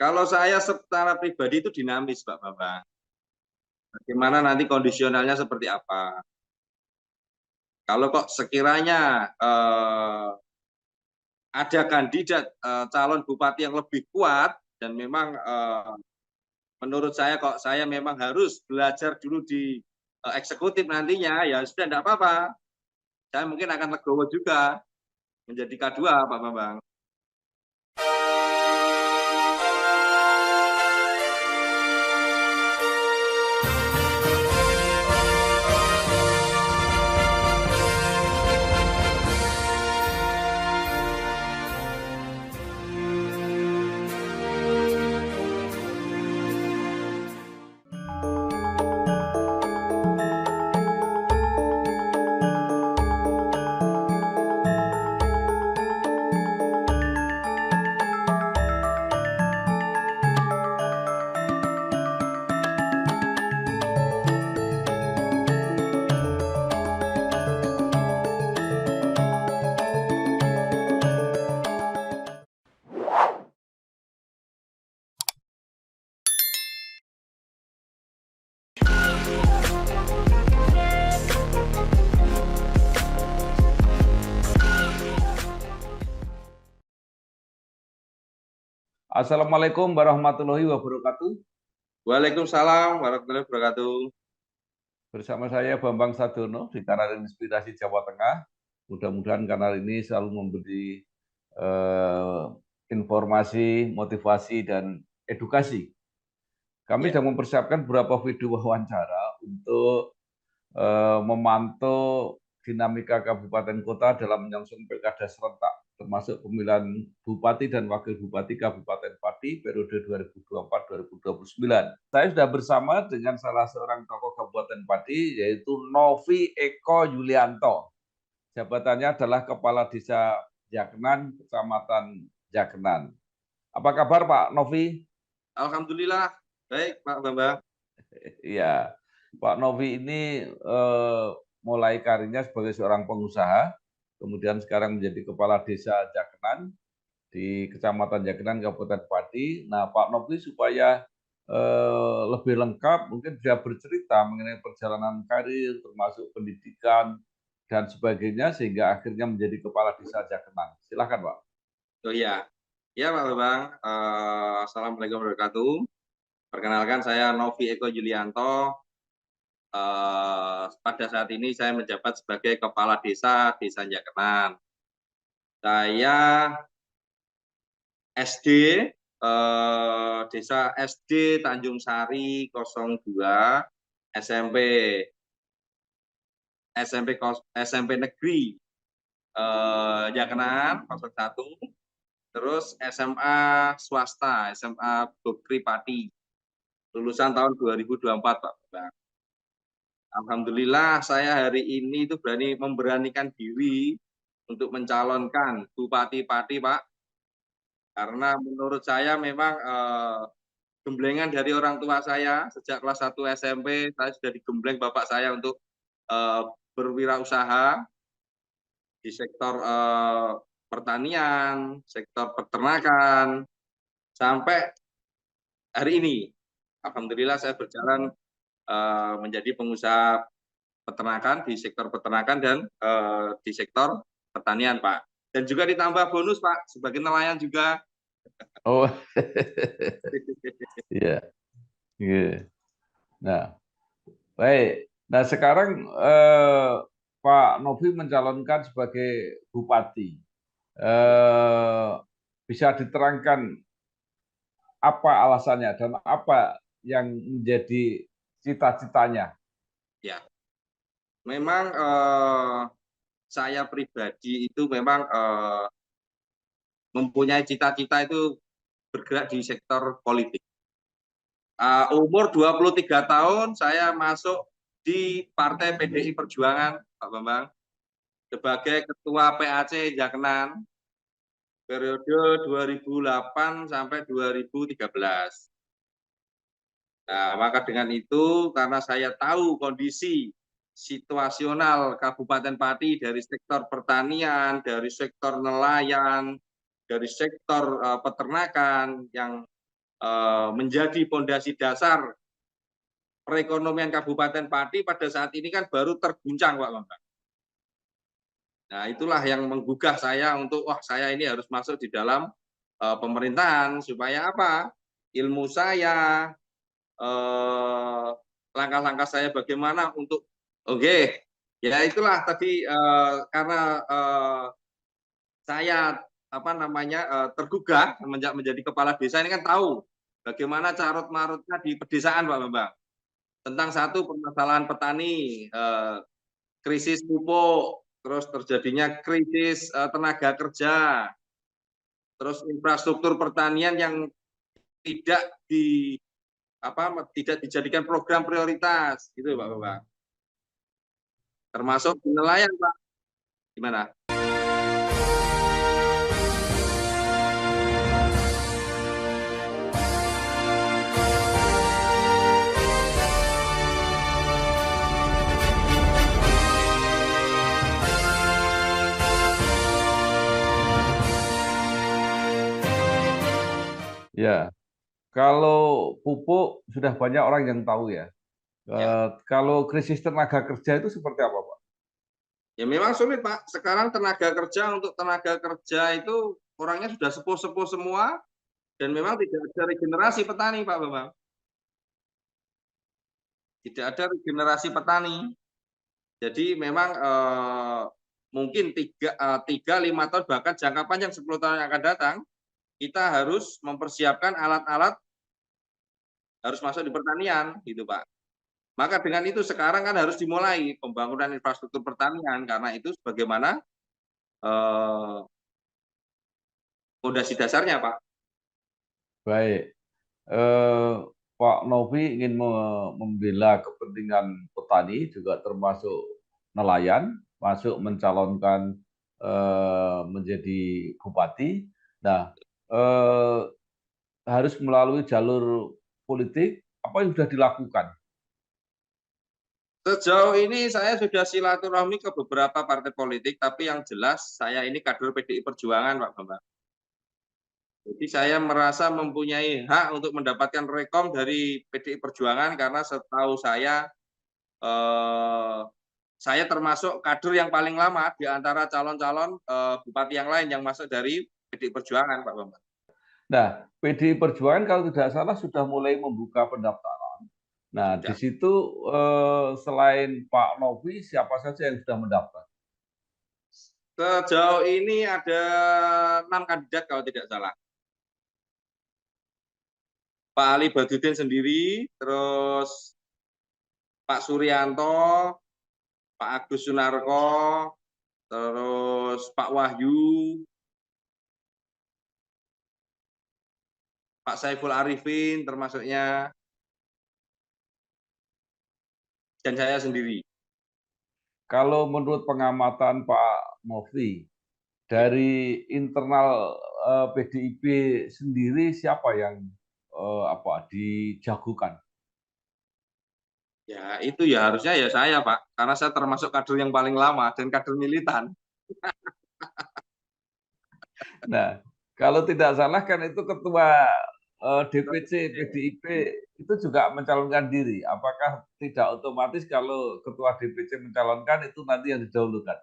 Kalau saya secara pribadi itu dinamis, Pak Bambang. Bagaimana nanti kondisionalnya seperti apa. Kalau kok sekiranya ada kandidat calon bupati yang lebih kuat dan memang menurut saya kok saya memang harus belajar dulu di eksekutif nantinya, ya sudah tidak apa-apa. Saya mungkin akan legowo juga menjadi K2, Pak Bambang. Assalamualaikum warahmatullahi wabarakatuh. Waalaikumsalam warahmatullahi wabarakatuh. Bersama saya Bambang Sadono di Kanal Inspirasi Jawa Tengah. Mudah-mudahan kanal ini selalu memberi informasi, motivasi, dan edukasi. Kami sedang mempersiapkan beberapa video wawancara untuk memantau dinamika kabupaten kota dalam menyongsong pilkada serentak, termasuk pemilihan bupati dan wakil bupati Kabupaten Pati periode 2024-2029. Saya sudah bersama dengan salah seorang tokoh Kabupaten Pati, yaitu Novi Eko Yulianto. Jabatannya adalah Kepala Desa Jaknan, Kecamatan Jaknan. Apa kabar Pak Novi? Alhamdulillah, baik Pak Bambang. Iya, Pak Novi ini mulai karirnya sebagai seorang pengusaha, kemudian sekarang menjadi Kepala Desa Jaknan di Kecamatan Jaknan, Kabupaten Pati. Nah, Pak Novi supaya lebih lengkap mungkin bisa bercerita mengenai perjalanan karir, termasuk pendidikan dan sebagainya, sehingga akhirnya menjadi Kepala Desa Jaknan. Silakan, Pak. Oh iya, ya Pak Bambang. Assalamualaikum warahmatullahi wabarakatuh. Perkenalkan saya Novi Eko Yulianto. Pada saat ini saya menjabat sebagai Kepala Desa Jaknan. Saya SD, Desa SD Tanjung Sari 02, SMP Negeri Jaknan 01, terus SMA swasta, SMA Dokri Pati, lulusan tahun 2024, Pak Bambang. Alhamdulillah saya hari ini itu memberanikan diri untuk mencalonkan Bupati Pati, Pak. Karena menurut saya memang gemblengan dari orang tua saya sejak kelas 1 SMP, saya sudah digembleng bapak saya untuk berwirausaha di sektor pertanian, sektor peternakan, sampai hari ini. Alhamdulillah saya berjalan menjadi pengusaha peternakan di sektor peternakan dan di sektor pertanian, Pak. Dan juga ditambah bonus, Pak, sebagai nelayan juga. Oh, iya. Yeah. Nah, baik. Nah, sekarang Pak Novi mencalonkan sebagai bupati. Bisa diterangkan apa alasannya dan apa yang menjadi cita-citanya? Ya, memang saya pribadi itu memang mempunyai cita-cita itu bergerak di sektor politik. Umur 23 tahun saya masuk di Partai PDI Perjuangan, Pak Bambang, sebagai Ketua PAC Jaknan periode 2008 sampai 2013. Nah, maka dengan itu karena saya tahu kondisi situasional Kabupaten Pati dari sektor pertanian, dari sektor nelayan, dari sektor peternakan yang menjadi pondasi dasar perekonomian Kabupaten Pati pada saat ini kan baru terguncang, Pak Bambang. Nah, itulah yang menggugah saya untuk, wah saya ini harus masuk di dalam pemerintahan supaya apa? Ilmu saya, langkah-langkah saya bagaimana untuk, oke, ya itulah tadi karena saya apa namanya tergugah semenjak menjadi kepala desa ini kan tahu bagaimana carut marutnya di pedesaan, Pak Bambang, tentang satu permasalahan petani, krisis pupuk, terus terjadinya krisis tenaga kerja, terus infrastruktur pertanian yang tidak di apa tidak dijadikan program prioritas gitu, Pak Bambang. Termasuk di nelayan, Pak. Gimana? Ya, kalau pupuk sudah banyak orang yang tahu ya. Ya. Kalau krisis tenaga kerja itu seperti apa, Pak? Ya memang sulit, Pak. Sekarang tenaga kerja untuk tenaga kerja itu orangnya sudah sepuh-sepuh semua dan memang tidak ada regenerasi petani, Pak Bambang. Tidak ada regenerasi petani. Jadi memang mungkin 3-5 tahun bahkan jangka panjang 10 tahun yang akan datang kita harus mempersiapkan alat-alat harus masuk di pertanian gitu, Pak. Maka dengan itu sekarang kan harus dimulai pembangunan infrastruktur pertanian karena itu sebagaimana fondasi dasarnya, Pak. Baik, Pak Novi ingin membela kepentingan petani juga termasuk nelayan, masuk mencalonkan menjadi bupati. Nah, harus melalui jalur politik. Apa yang sudah dilakukan? Sejauh ini saya sudah silaturahmi ke beberapa partai politik, tapi yang jelas saya ini kader PDI Perjuangan, Pak Bambang. Jadi saya merasa mempunyai hak untuk mendapatkan rekom dari PDI Perjuangan karena setahu saya termasuk kader yang paling lama di antara calon-calon bupati yang lain yang masuk dari PDI Perjuangan, Pak Bambang. Nah, PDI Perjuangan kalau tidak salah sudah mulai membuka pendaftaran. Nah, di Sudah. situ selain Pak Novi, siapa saja yang sudah mendaftar? Sejauh ini ada 6 kandidat kalau tidak salah. Pak Ali Badudin sendiri, terus Pak Suryanto, Pak Agus Sunarko, terus Pak Wahyu, Pak Saiful Arifin termasuknya, dan saya sendiri. Kalau menurut pengamatan Pak Novi, dari internal PDIP sendiri siapa yang dijagokan? Ya itu ya harusnya ya saya, Pak, karena saya termasuk kader yang paling lama dan kader militan. Nah, kalau tidak salah kan itu ketua DPC PDIP itu juga mencalonkan diri. Apakah tidak otomatis kalau ketua DPC mencalonkan itu nanti yang didahulukan?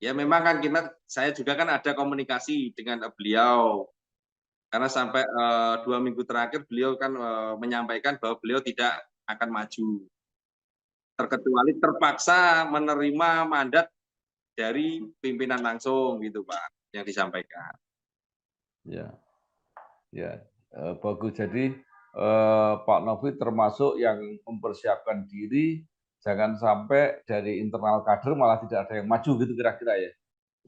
Ya memang kan saya juga kan ada komunikasi dengan beliau karena sampai 2 minggu terakhir beliau kan menyampaikan bahwa beliau tidak akan maju, terkecuali terpaksa menerima mandat dari pimpinan langsung gitu, Pak, yang disampaikan. Ya, ya, bagus. Jadi Pak Novi termasuk yang mempersiapkan diri, jangan sampai dari internal kader malah tidak ada yang maju gitu kira-kira ya.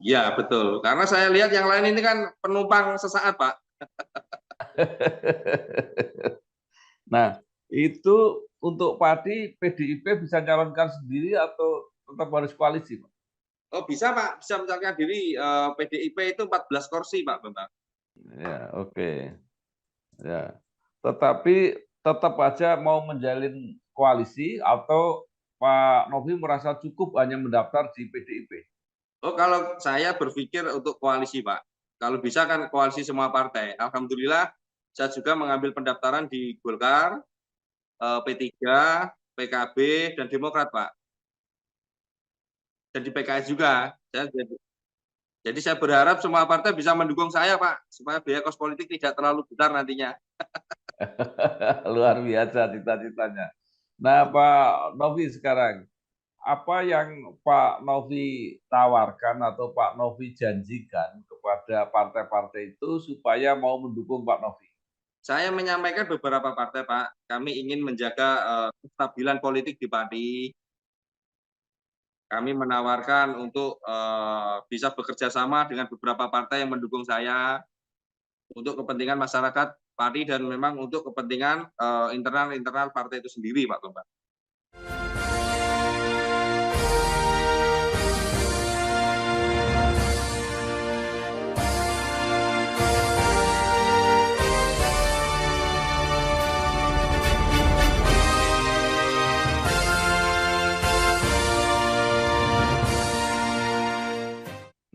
Iya betul, karena saya lihat yang lain ini kan penumpang sesaat, Pak. Nah, itu untuk Pati, PDIP bisa calonkan sendiri atau tetap harus koalisi, Pak? Oh bisa, Pak, bisa mencalonkan diri. PDIP itu 14 kursi, Pak Bambang. Ya, oke. Ya. Tetapi tetap aja mau menjalin koalisi atau Pak Novi merasa cukup hanya mendaftar di PDIP? Oh kalau saya berpikir untuk koalisi, Pak. Kalau bisa kan koalisi semua partai. Alhamdulillah saya juga mengambil pendaftaran di Golkar, P3, PKB, dan Demokrat, Pak. Dan di PKS juga. Jadi saya berharap semua partai bisa mendukung saya, Pak, supaya biaya kos politik tidak terlalu besar nantinya. Luar biasa cita-citanya. Nah, Pak Novi sekarang, apa yang Pak Novi tawarkan atau Pak Novi janjikan kepada partai-partai itu supaya mau mendukung Pak Novi? Saya menyampaikan beberapa partai, Pak. Kami ingin menjaga kestabilan politik di Pati. Kami menawarkan untuk bisa bekerja sama dengan beberapa partai yang mendukung saya untuk kepentingan masyarakat Pati dan memang untuk kepentingan internal partai itu sendiri, Pak Bambang.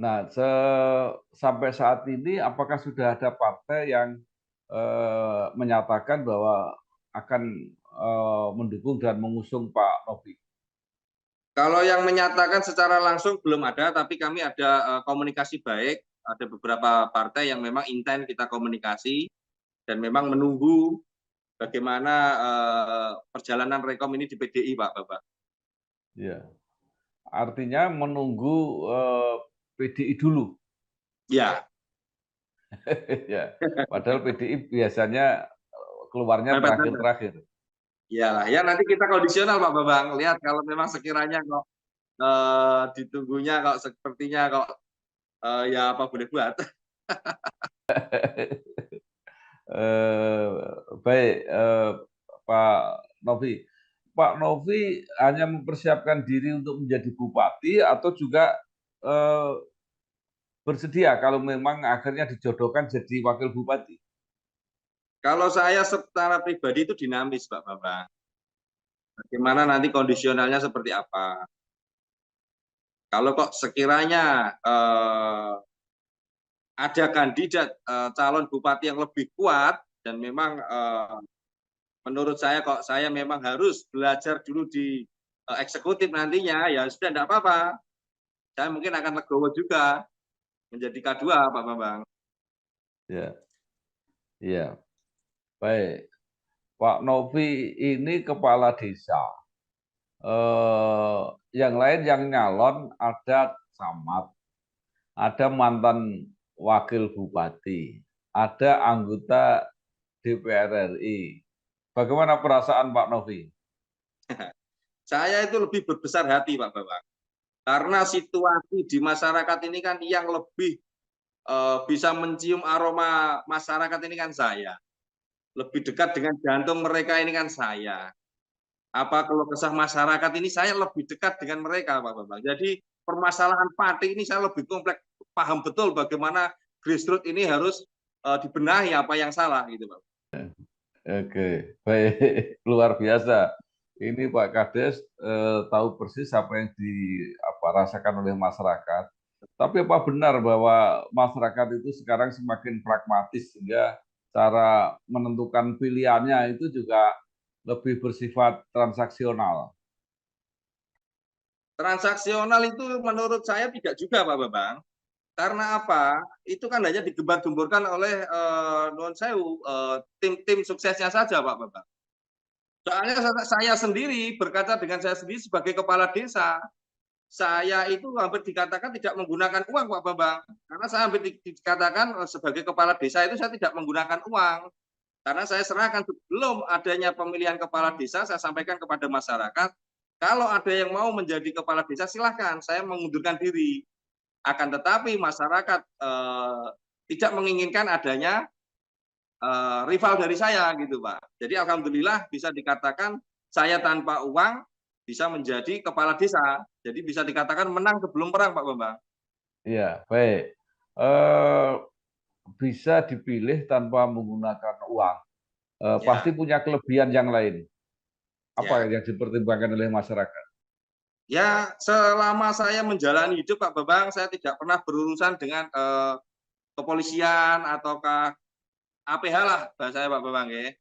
Nah, sampai saat ini apakah sudah ada partai yang menyatakan bahwa akan mendukung dan mengusung Pak Novi? Kalau yang menyatakan secara langsung belum ada, tapi kami ada komunikasi baik. Ada beberapa partai yang memang intent kita komunikasi dan memang menunggu bagaimana perjalanan Rekom ini di PDI, Pak Bapak. Ya, artinya menunggu PDI dulu. Ya. Ya, padahal PDI biasanya keluarnya terakhir-terakhir. Iyalah, ya nanti kita kondisional Pak Bambang. Lihat kalau memang sekiranya kok ditunggunya kok sepertinya kok ya apa boleh buat. Baik, Pak Novi. Pak Novi hanya mempersiapkan diri untuk menjadi bupati atau juga bersedia kalau memang akhirnya dijodohkan jadi wakil bupati? Kalau saya secara pribadi itu dinamis Pak Bambang. Bagaimana nanti kondisionalnya seperti apa. Kalau kok sekiranya ada kandidat calon bupati yang lebih kuat dan memang menurut saya kok saya memang harus belajar dulu di eksekutif nantinya, ya sudah tidak apa-apa. Saya mungkin akan legowo juga menjadi K2 Pak Bambang. Ya, iya. Baik. Pak Novi ini kepala desa. Yang lain yang nyalon ada camat, ada mantan wakil bupati, ada anggota DPR RI. Bagaimana perasaan Pak Novi? Saya itu lebih berbesar hati Pak Bambang. Karena situasi di masyarakat ini kan yang lebih bisa mencium aroma masyarakat ini kan saya. Lebih dekat dengan jantung mereka ini kan saya. Apa kalau kesah masyarakat ini saya lebih dekat dengan mereka Pak Bambang. Jadi permasalahan Pati ini saya lebih kompleks, paham betul bagaimana grassroots ini harus dibenahi apa yang salah gitu Pak. Oke, baik, luar biasa. Ini Pak Kades tahu persis apa yang dirasakan oleh masyarakat. Tapi apa benar bahwa masyarakat itu sekarang semakin pragmatis sehingga cara menentukan pilihannya itu juga lebih bersifat transaksional? Transaksional itu menurut saya tidak juga Pak Bambang. Karena apa? Itu kan hanya digembar-gemborkan oleh nuwun sewu tim-tim suksesnya saja Pak Bambang. Soalnya saya sendiri berkaca dengan saya sendiri sebagai kepala desa, saya itu hampir dikatakan tidak menggunakan uang Pak Bambang. Karena saya hampir dikatakan sebagai kepala desa itu saya tidak menggunakan uang. Karena saya serahkan sebelum adanya pemilihan kepala desa, saya sampaikan kepada masyarakat, kalau ada yang mau menjadi kepala desa silahkan, saya mengundurkan diri. Akan tetapi masyarakat tidak menginginkan adanya rival dari saya gitu Pak. Jadi alhamdulillah bisa dikatakan saya tanpa uang bisa menjadi kepala desa. Jadi bisa dikatakan menang sebelum perang Pak Bambang. Iya, baik. Bisa dipilih tanpa menggunakan uang. Pasti Ya. punya kelebihan yang lain. Apa Ya. yang dipertimbangkan oleh masyarakat? Ya, selama saya menjalani hidup Pak Bambang, saya tidak pernah berurusan dengan kepolisian ataukah APH lah bahasa Pak Bambang ya.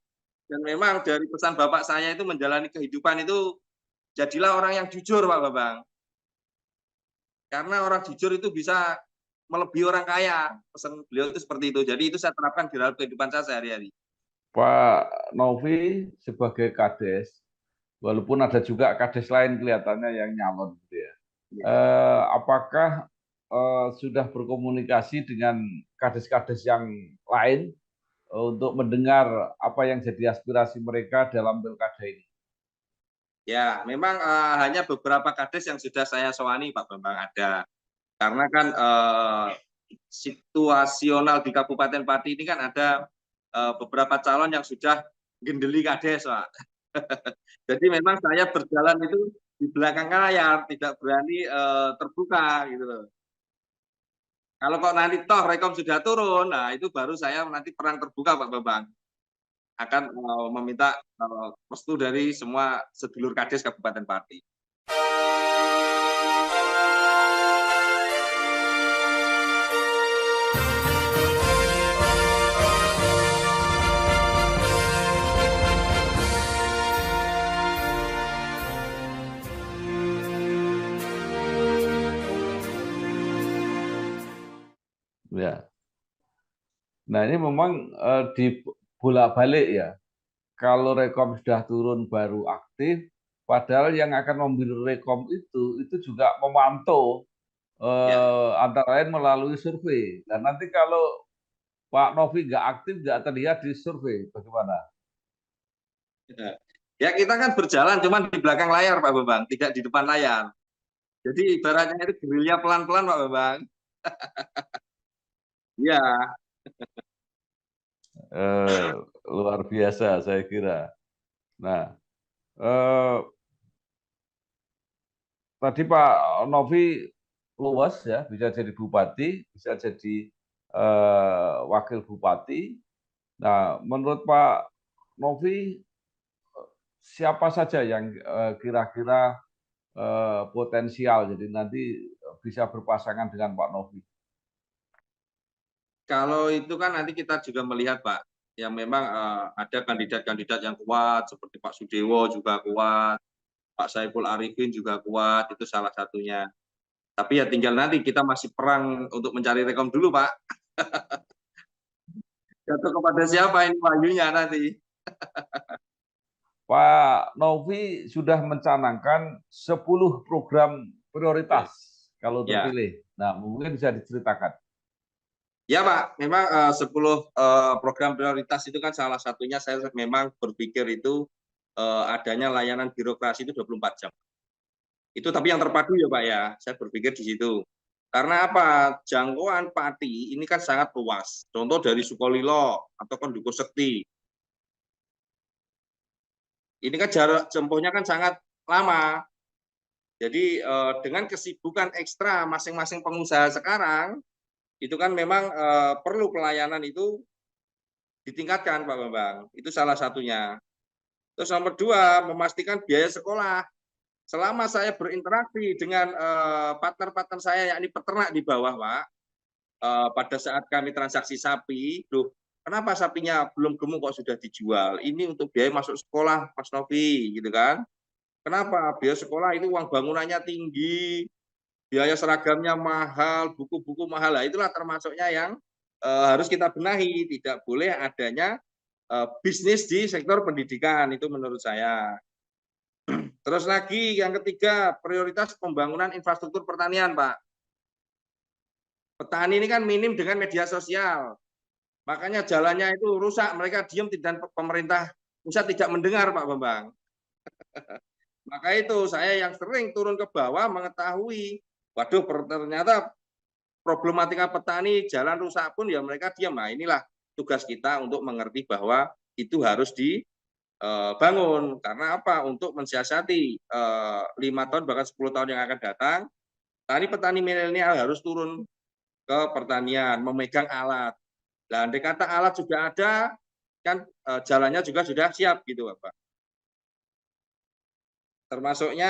Dan memang dari pesan bapak saya itu menjalani kehidupan itu jadilah orang yang jujur Pak Bambang. Karena orang jujur itu bisa melebihi orang kaya. Pesan beliau itu seperti itu. Jadi itu saya terapkan di dalam kehidupan saya sehari-hari. Pak Novi sebagai kades, walaupun ada juga kades lain kelihatannya yang nyalon gitu ya. Apakah sudah berkomunikasi dengan kades-kades yang lain untuk mendengar apa yang jadi aspirasi mereka dalam pilkada ini? Ya, memang hanya beberapa kades yang sudah saya sowani Pak Bambang ada. Karena kan situasional di Kabupaten Pati ini kan ada beberapa calon yang sudah gendeli kades Pak. Jadi memang saya berjalan itu di belakang layar, tidak berani terbuka gitu loh. Kalau kok nanti toh Rekom sudah turun, nah itu baru saya nanti perang terbuka Pak Bambang. Akan meminta restu dari semua sedulur kades Kabupaten Pati. Ya. Nah ini memang dibolak-balik ya. Kalau Rekom sudah turun baru aktif, padahal yang akan memilih Rekom itu juga memantau antara lain melalui survei. Dan nanti kalau Pak Novi nggak aktif, nggak terlihat di survei, bagaimana? Ya kita kan berjalan cuma di belakang layar Pak Bambang, tidak di depan layar. Jadi ibaratnya itu gerilya pelan-pelan Pak Bambang. Iya. Luar biasa saya kira. Nah, eh, tadi Pak Novi luas ya, bisa jadi bupati, bisa jadi wakil bupati. Nah, menurut Pak Novi, siapa saja yang kira-kira potensial, jadi nanti bisa berpasangan dengan Pak Novi? Kalau itu kan nanti kita juga melihat Pak, yang memang ada kandidat-kandidat yang kuat seperti Pak Sudewo juga kuat, Pak Saiful Arifin juga kuat, itu salah satunya. Tapi ya tinggal nanti kita masih perang untuk mencari Rekom dulu Pak. Jatuh kepada siapa ini wahyunya nanti. Pak Novi sudah mencanangkan 10 program prioritas kalau Ya, terpilih. Nah, mungkin bisa diceritakan. ya Pak, memang 10 program prioritas itu kan salah satunya saya memang berpikir itu adanya layanan birokrasi itu 24 jam. Itu tapi yang terpadu ya Pak ya, saya berpikir di situ. Karena apa? Jangkauan Pati ini kan sangat luas. Contoh dari Sukolilo atau Duku Sekti. Ini kan jarak tempuhnya kan sangat lama. Jadi dengan kesibukan ekstra masing-masing pengusaha sekarang, itu kan memang perlu pelayanan itu ditingkatkan Pak Bambang. Itu salah satunya. Terus nomor dua, memastikan biaya sekolah. Selama saya berinteraksi dengan partner-partner saya, yakni peternak di bawah, Pak, pada saat kami transaksi sapi, loh, kenapa sapinya belum gemuk kok sudah dijual? Ini untuk biaya masuk sekolah, Mas Novi, gitu kan? Kenapa? Biaya sekolah itu uang bangunannya tinggi, biaya seragamnya mahal, buku-buku mahal. Nah, itulah termasuknya yang harus kita benahi. Tidak boleh adanya bisnis di sektor pendidikan, itu menurut saya. Terus lagi yang ketiga, prioritas pembangunan infrastruktur pertanian, Pak. Petani ini kan minim dengan media sosial. Makanya jalannya itu rusak, mereka diam dan pemerintah pusat tidak mendengar, Pak Bambang. Maka itu saya yang sering turun ke bawah mengetahui, waduh ternyata problematika petani jalan rusak pun ya mereka diam. Nah inilah tugas kita untuk mengerti bahwa itu harus dibangun. Karena apa? Untuk mensiasati 5 tahun bahkan 10 tahun yang akan datang, petani milenial harus turun ke pertanian, memegang alat. Nah, andai kata alat sudah ada, kan jalannya juga sudah siap gitu, Bapak. Termasuknya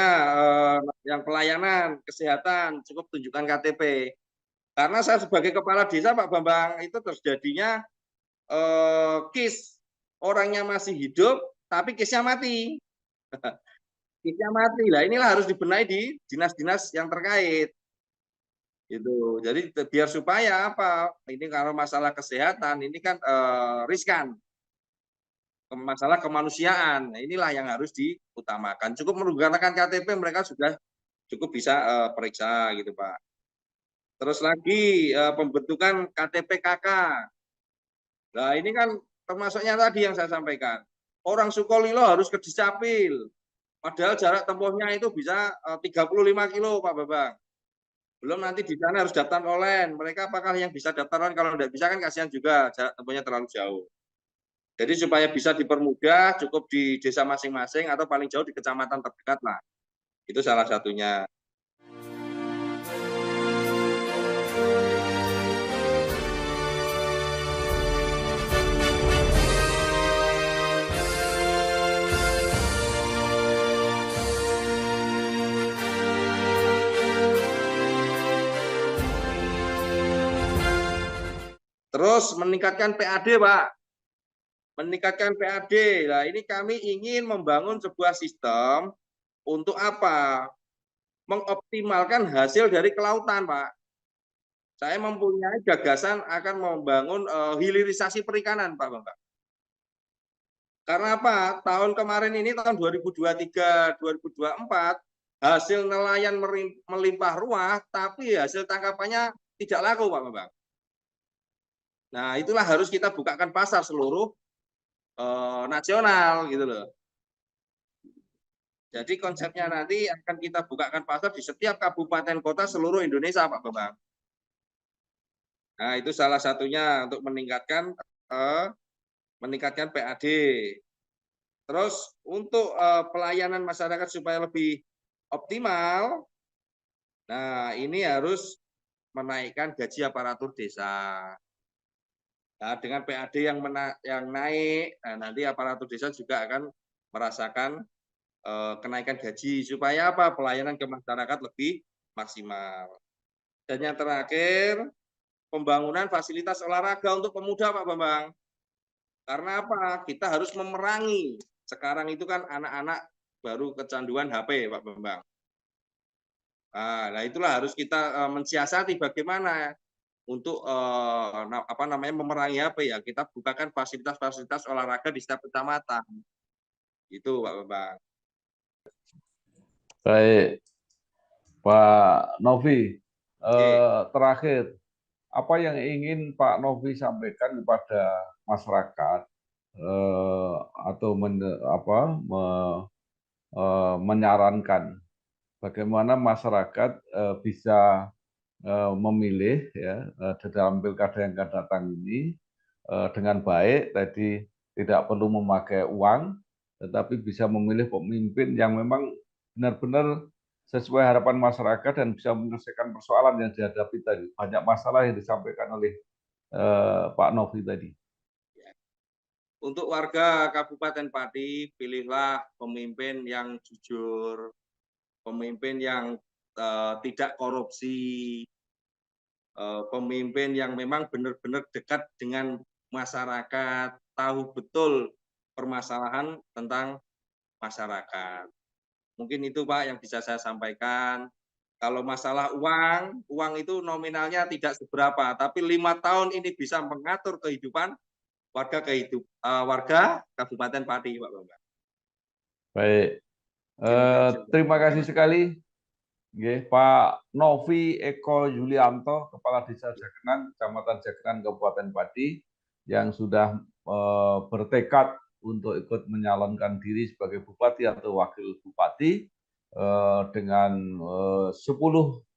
yang pelayanan, kesehatan, cukup tunjukkan KTP. Karena saya sebagai kepala desa, Pak Bambang, itu terjadinya KIS orangnya masih hidup, tapi KIS-nya mati. KIS-nya mati. Lah inilah harus dibenahi di dinas-dinas yang terkait. Gitu. Jadi biar supaya apa? Ini kalau masalah kesehatan ini kan riskan. Masalah kemanusiaan. Nah, inilah yang harus diutamakan. Cukup menggunakan KTP mereka sudah cukup bisa periksa gitu, Pak. Terus lagi pembentukan KTP KK. Nah, ini kan termasuknya tadi yang saya sampaikan. Orang Sukolilo harus ke Dukcapil. Padahal jarak tempuhnya itu bisa 35 kilo, Pak Bambang. Belum nanti di sana harus daftar online. Mereka apakah yang bisa daftar online? Kalau tidak bisa kan kasihan juga, jarak tempuhnya terlalu jauh. Jadi supaya bisa dipermudah, cukup di desa masing-masing atau paling jauh di kecamatan terdekat lah. Itu salah satunya. Terus meningkatkan PAD, Pak. Meningkatkan PAD. Nah, ini kami ingin membangun sebuah sistem untuk apa? Mengoptimalkan hasil dari kelautan, Pak. Saya mempunyai gagasan akan membangun hilirisasi perikanan, Pak Bambang. Karena apa? Tahun kemarin ini, tahun 2023, 2024, hasil nelayan melimpah ruah, tapi hasil tangkapannya tidak laku, Pak Bambang. Nah, itulah harus kita bukakan pasar seluruh nasional gitu loh. Jadi konsepnya nanti akan kita bukakan pasar di setiap kabupaten kota seluruh Indonesia, Pak Bambang. Nah, itu salah satunya untuk meningkatkan PAD. Terus untuk pelayanan masyarakat supaya lebih optimal, nah ini harus menaikkan gaji aparatur desa. Nah, dengan PAD yang naik, nah, nanti aparatur desa juga akan merasakan kenaikan gaji supaya apa? Pelayanan ke masyarakat lebih maksimal. Dan yang terakhir, pembangunan fasilitas olahraga untuk pemuda, Pak Bambang. Karena apa? Kita harus memerangi. Sekarang itu kan anak-anak baru kecanduan HP, Pak Bambang. Nah, itulah harus kita mensiasati bagaimana untuk memerangi HP ya. Kita bukakan fasilitas-fasilitas olahraga di setiap kecamatan. Itu, Pak Bambang. Baik, Pak Novi, terakhir, apa yang ingin Pak Novi sampaikan kepada masyarakat atau menyarankan bagaimana masyarakat bisa memilih ya dalam pilkada yang akan datang ini dengan baik, tadi tidak perlu memakai uang, tetapi bisa memilih pemimpin yang memang benar-benar sesuai harapan masyarakat dan bisa menyelesaikan persoalan yang dihadapi tadi. Banyak masalah yang disampaikan oleh Pak Novi tadi. Untuk warga Kabupaten Pati, pilihlah pemimpin yang jujur, pemimpin yang tidak korupsi, pemimpin yang memang benar-benar dekat dengan masyarakat, tahu betul permasalahan tentang masyarakat. Mungkin itu Pak yang bisa saya sampaikan. Kalau masalah uang itu nominalnya tidak seberapa, tapi 5 tahun ini bisa mengatur kehidupan warga Kabupaten Pati, Pak Bambang. Baik, terima kasih sekali. Pak Novi Eko Yulianto, Kepala Desa Jakenan, Kecamatan Jakenan, Kabupaten Pati, yang sudah bertekad untuk ikut menyalonkan diri sebagai bupati atau wakil bupati dengan 10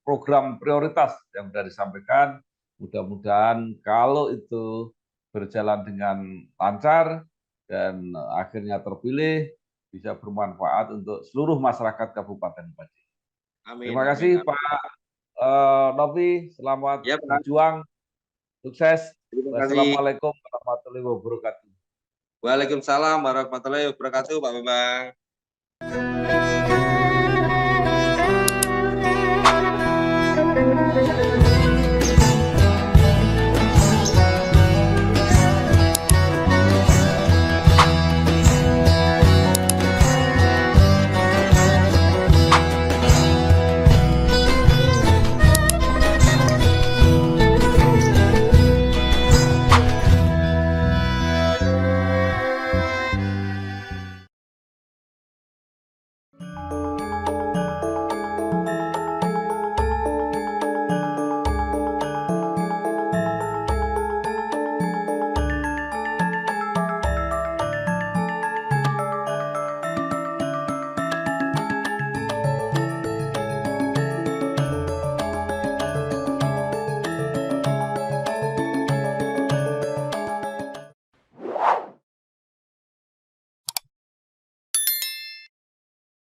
program prioritas yang sudah disampaikan. Mudah-mudahan kalau itu berjalan dengan lancar dan akhirnya terpilih, bisa bermanfaat untuk seluruh masyarakat Kabupaten Pati. Amin, Terima kasih amin. Pak Novi, selamat ya, Pak. berjuang, sukses. Wassalamualaikum warahmatullahi wabarakatuh. Waalaikumsalam warahmatullahi wabarakatuh, Pak Bambang.